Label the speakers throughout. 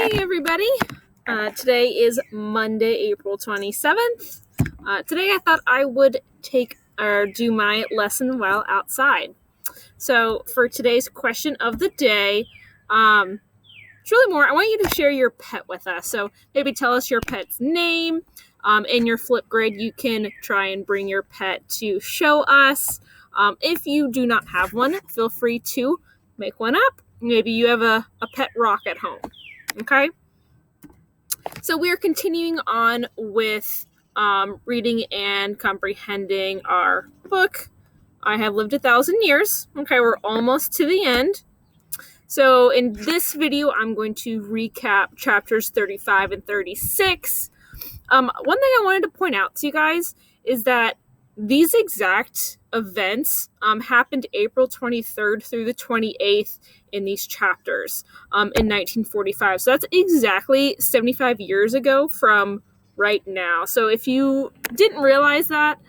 Speaker 1: Hey everybody! Today is Monday, April 27th. Today I thought I would do my lesson while outside. So for today's question of the day, it's really more, I want you to share your pet with us. So maybe tell us your pet's name. In your Flipgrid, you can try and bring your pet to show us. If you do not have one, feel free to make one up. Maybe you have a pet rock at home. Okay? So we are continuing on with reading and comprehending our book, I Have Lived 1,000 Years. Okay, we're almost to the end. So in this video, I'm going to recap chapters 35 and 36. One thing I wanted to point out to you guys is that these exact events happened April 23rd through the 28th in these chapters in 1945. So that's exactly 75 years ago from right now. So if you didn't realize that,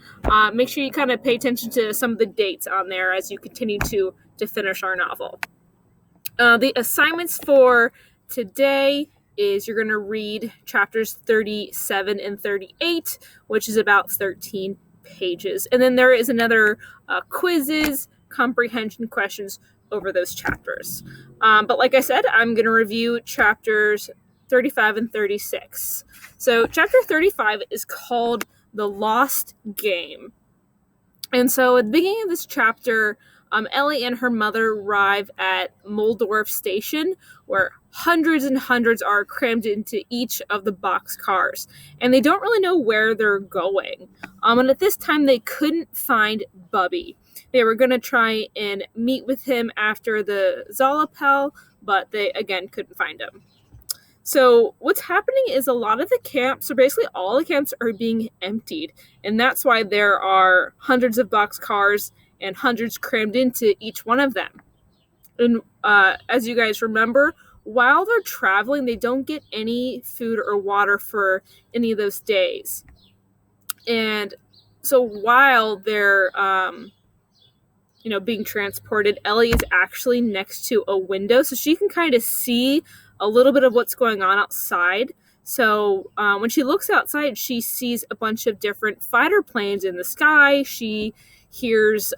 Speaker 1: make sure you kind of pay attention to some of the dates on there as you continue to finish our novel. The assignments for today is you're going to read chapters 37 and 38, which is about 13 pages. And then there is another quizzes, comprehension questions over those chapters. But like I said, I'm going to review chapters 35 and 36. So chapter 35 is called The Lost Game. And so at the beginning of this chapter, Ellie and her mother arrive at Muldorf Station, where hundreds and hundreds are crammed into each of the box cars, and they don't really know where they're going. And at this time, they couldn't find Bubby. They were going to try and meet with him after the Zalapel, but they, again, couldn't find him. So what's happening is a lot of the camps, or basically all the camps, are being emptied, and that's why there are hundreds of box cars and hundreds crammed into each one of them. And as you guys remember, while they're traveling, they don't get any food or water for any of those days. And so while they're being transported, Ellie is actually next to a window, so she can kind of see a little bit of what's going on outside. So when she looks outside, she sees a bunch of different fighter planes in the sky. She hears,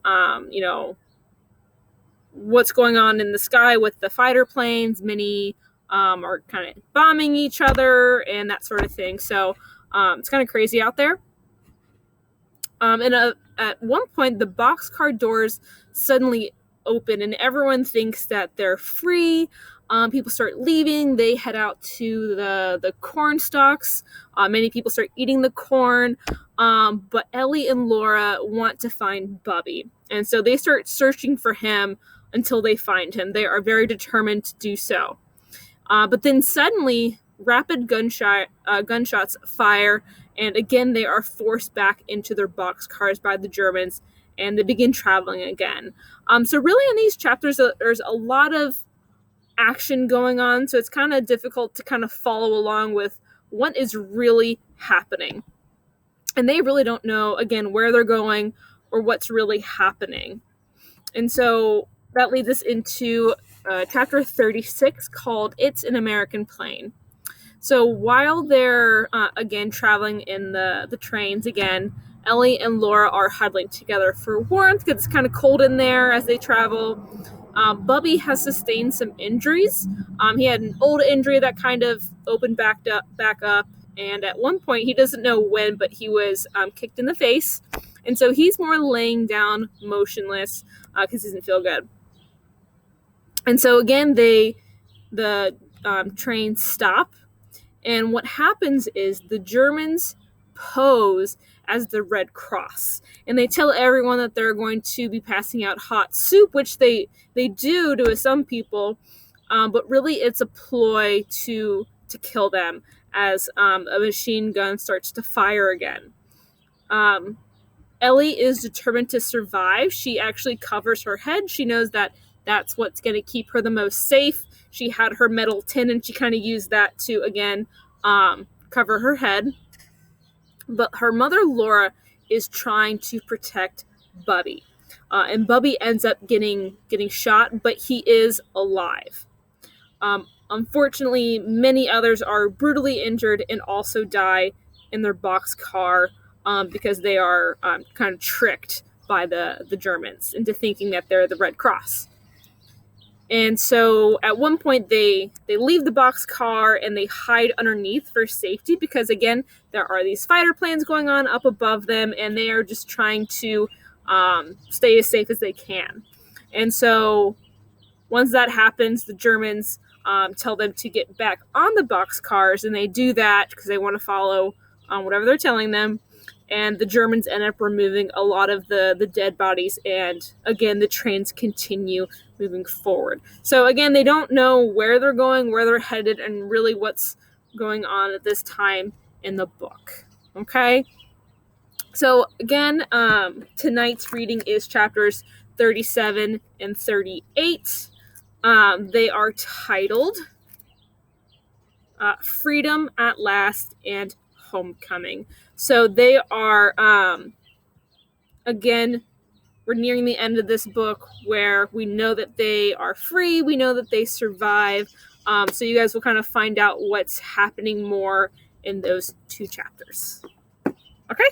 Speaker 1: what's going on in the sky with the fighter planes. Many are kind of bombing each other and that sort of thing. So it's kind of crazy out there. At one point, the boxcar doors suddenly open and everyone thinks that they're free. People start leaving. They head out to the corn stalks. Many people start eating the corn. But Ellie and Laura want to find Bubby. And so they start searching for him until they find him. They are very determined to do so. But then suddenly, rapid gunshots fire. And again, they are forced back into their boxcars by the Germans. And they begin traveling again. So really in these chapters, there's a lot of action going on, so it's kind of difficult to kind of follow along with what is really happening. And they really don't know, again, where they're going or what's really happening. And so that leads us into chapter 36 called It's an American Plane. So while they're, again, traveling in the trains again, Ellie and Laura are huddling together for warmth because it's kind of cold in there as they travel. Bubby has sustained some injuries. He had an old injury that kind of opened back up, and at one point, he doesn't know when, but he was kicked in the face, and so he's more laying down motionless because he doesn't feel good. And so again, the trains stop, and what happens is the Germans pose as the Red Cross, and they tell everyone that they're going to be passing out hot soup, which they do to some people, but really it's a ploy to kill them as a machine gun starts to fire again. Ellie is determined to survive. She actually covers her head. She knows that that's what's going to keep her the most safe. She had her metal tin, and she kind of used that to, again, cover her head. But her mother, Laura, is trying to protect Bubby. And Bubby ends up getting shot, but he is alive. Unfortunately, many others are brutally injured and also die in their boxcar because they are kind of tricked by the Germans into thinking that they're the Red Cross. And so at one point they leave the boxcar and they hide underneath for safety because, again, there are these fighter planes going on up above them and they are just trying to stay as safe as they can. And so once that happens, the Germans tell them to get back on the boxcars, and they do that because they want to follow whatever they're telling them. And the Germans end up removing a lot of the dead bodies, and again, the trains continue moving forward. So again, they don't know where they're going, where they're headed, and really what's going on at this time in the book. Okay? So again, tonight's reading is chapters 37 and 38. They are titled Freedom at Last and Homecoming. So they are, again, we're nearing the end of this book where we know that they are free, we know that they survive. So you guys will kind of find out what's happening more in those two chapters. Okay?